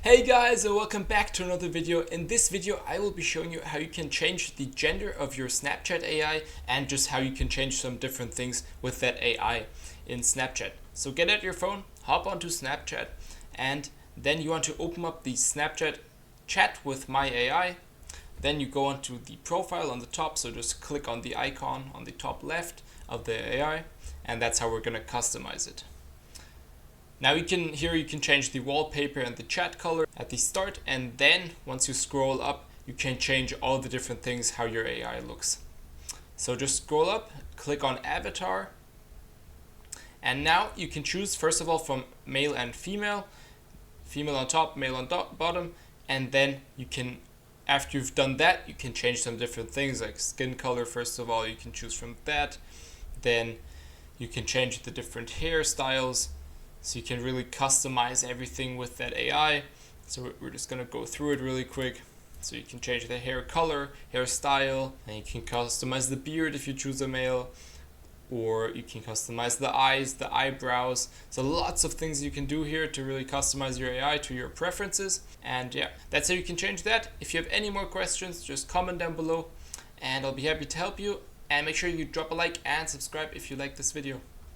Hey guys, and welcome back to another video. In this video I will be showing you how you can change the gender of your Snapchat AI and just how you can change some different things with that AI in Snapchat. So get out your phone, hop onto Snapchat, and then you want to open up the Snapchat chat with my AI. Then you go onto the profile on the top, so just click on the icon on the top left of the AI, and that's how we're going to customize it. Now you can change the wallpaper and the chat color at the start, and then once you scroll up you can change all the different things how your AI looks. So just scroll up, click on avatar, and now you can choose first of all from male and female on top, male on bottom, and then you can, after you've done that, you can change some different things like skin color. First of all, you can choose from that. Then you can change the different hairstyles. So you can really customize everything with that AI. So we're just gonna go through it really quick. So you can change the hair color, hairstyle, and you can customize the beard if you choose a male, or you can customize the eyes, the eyebrows. So lots of things you can do here to really customize your AI to your preferences. And yeah, that's how you can change that. If you have any more questions, just comment down below and I'll be happy to help you. And make sure you drop a like and subscribe if you like this video.